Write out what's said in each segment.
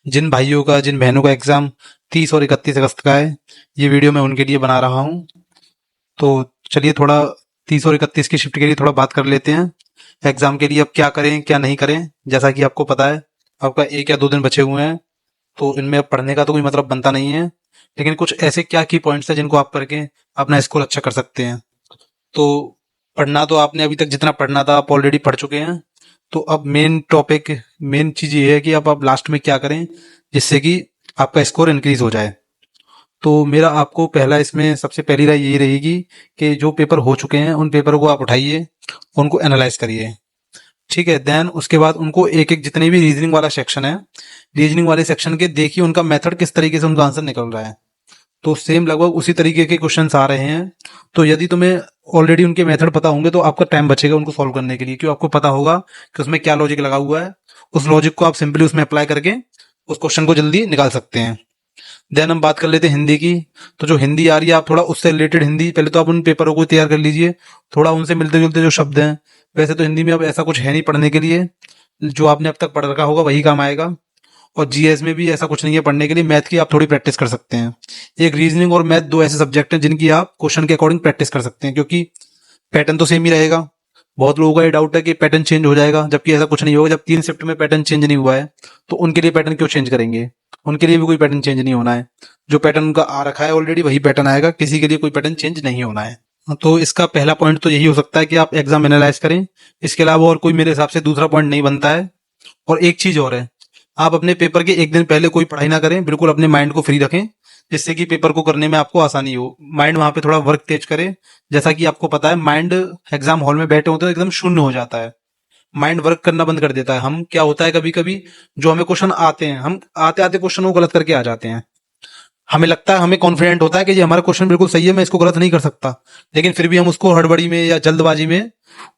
जिन भाइयों का जिन बहनों का एग्जाम 30 और 31 अगस्त का है, ये वीडियो मैं उनके लिए बना रहा हूँ। तो चलिए थोड़ा 30 और 31 की शिफ्ट के लिए थोड़ा बात कर लेते हैं। एग्जाम के लिए अब क्या करें क्या नहीं करें। जैसा कि आपको पता है, आपका 1 या 2 दिन बचे हुए हैं, तो इनमें अब पढ़ने का तो कोई मतलब बनता नहीं है। लेकिन कुछ ऐसे क्या की पॉइंट्स हैं जिनको आप करके अपना स्कोर अच्छा कर सकते हैं। तो पढ़ना तो आपने अभी तक जितना पढ़ना था आप ऑलरेडी पढ़ चुके हैं। तो अब मेन टॉपिक, मेन चीज ये है कि अब आप लास्ट में क्या करें जिससे कि आपका स्कोर इंक्रीज हो जाए। तो मेरा आपको पहला, इसमें सबसे पहली राय यही रहेगी कि जो पेपर हो चुके हैं उन पेपरों को आप उठाइए, उनको एनालाइज करिए। ठीक है, देन उसके बाद उनको एक एक, जितने भी रीजनिंग वाला सेक्शन है, रीजनिंग वाले सेक्शन के देखिए उनका मेथड किस तरीके से उनका आंसर निकल रहा है। तो सेम लगभग उसी तरीके के क्वेश्चंस आ रहे हैं। तो यदि तुम्हें ऑलरेडी उनके मेथड पता होंगे तो आपका टाइम बचेगा उनको सॉल्व करने के लिए, क्यों आपको पता होगा कि उसमें क्या लॉजिक लगा हुआ है। उस लॉजिक को आप सिंपली उसमें अप्लाई करके उस क्वेश्चन को जल्दी निकाल सकते हैं। देन हम बात कर लेते हैं हिंदी की। तो जो हिंदी आ रही है, आप थोड़ा उससे रिलेटेड हिंदी पहले तो आप उन पेपरों को तैयार कर लीजिए, थोड़ा उनसे मिलते जुलते जो शब्द हैं। वैसे तो हिंदी में अब ऐसा कुछ है नहीं पढ़ने के लिए, जो आपने अब तक पढ़ रखा होगा वही काम आएगा। और जीएस में भी ऐसा कुछ नहीं है पढ़ने के लिए, मैथ की आप थोड़ी प्रैक्टिस कर सकते हैं। एक रीजनिंग और मैथ, दो ऐसे सब्जेक्ट हैं जिनकी आप क्वेश्चन के अकॉर्डिंग प्रैक्टिस कर सकते हैं, क्योंकि पैटर्न तो सेम ही रहेगा। बहुत लोगों का ये डाउट है कि पैटर्न चेंज हो जाएगा, जबकि ऐसा कुछ नहीं होगा। जब 3 शिफ्ट में पैटर्न चेंज नहीं हुआ है तो उनके लिए पैटर्न क्यों चेंज करेंगे। उनके लिए भी कोई पैटर्न चेंज नहीं होना है। जो पैटर्न उनका आ रखा है ऑलरेडी वही पैटर्न आएगा, किसी के लिए कोई पैटर्न चेंज नहीं होना है। तो इसका पहला पॉइंट तो यही हो सकता है कि आप एग्जाम एनालाइज करें। इसके अलावा और कोई मेरे हिसाब से दूसरा पॉइंट नहीं बनता है। और एक चीज और है, आप अपने पेपर के एक दिन पहले कोई पढ़ाई ना करें, बिल्कुल अपने माइंड को फ्री रखें, जिससे कि पेपर को करने में आपको आसानी हो। माइंड वहां पे थोड़ा वर्क तेज करे। जैसा कि आपको पता है, माइंड एग्जाम हॉल में बैठे होते हैं तो एकदम शून्य हो जाता है, माइंड वर्क करना बंद कर देता है। हम क्या होता है, कभी कभी जो हमें क्वेश्चन आते हैं, हम आते आते क्वेश्चन को गलत करके आ जाते हैं। हमें लगता है, हमें कॉन्फिडेंट होता है कि ये हमारा क्वेश्चन बिल्कुल सही है, मैं इसको गलत नहीं कर सकता। लेकिन फिर भी हम उसको हड़बड़ी में या जल्दबाजी में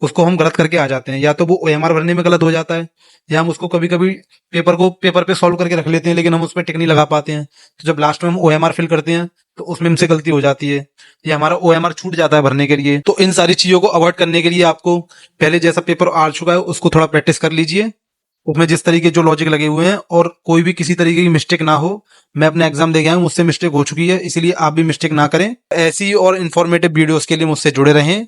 उसको हम गलत करके आ जाते हैं। या तो वो ओएमआर भरने में गलत हो जाता है, या हम उसको कभी कभी पेपर पे सॉल्व करके रख लेते हैं, लेकिन हम उस पर टिक नहीं लगा पाते हैं। तो जब लास्ट में हम ओएमआर फिल करते हैं तो उसमें हमसे गलती हो जाती है, या हमारा ओएमआर छूट जाता है भरने के लिए। तो इन सारी चीजों को अवॉइड करने के लिए आपको पहले जैसा पेपर आ चुका है उसको थोड़ा प्रैक्टिस कर लीजिए, उसमें जिस तरीके जो लॉजिक लगे हुए हैं, और कोई भी किसी तरीके की मिस्टेक ना हो। मैं अपना एग्जाम दे गया हूं, मुझसे मिस्टेक हो चुकी है, इसीलिए आप भी मिस्टेक ना करें। ऐसी और इन्फॉर्मेटिव वीडियोस के लिए मुझसे जुड़े रहें।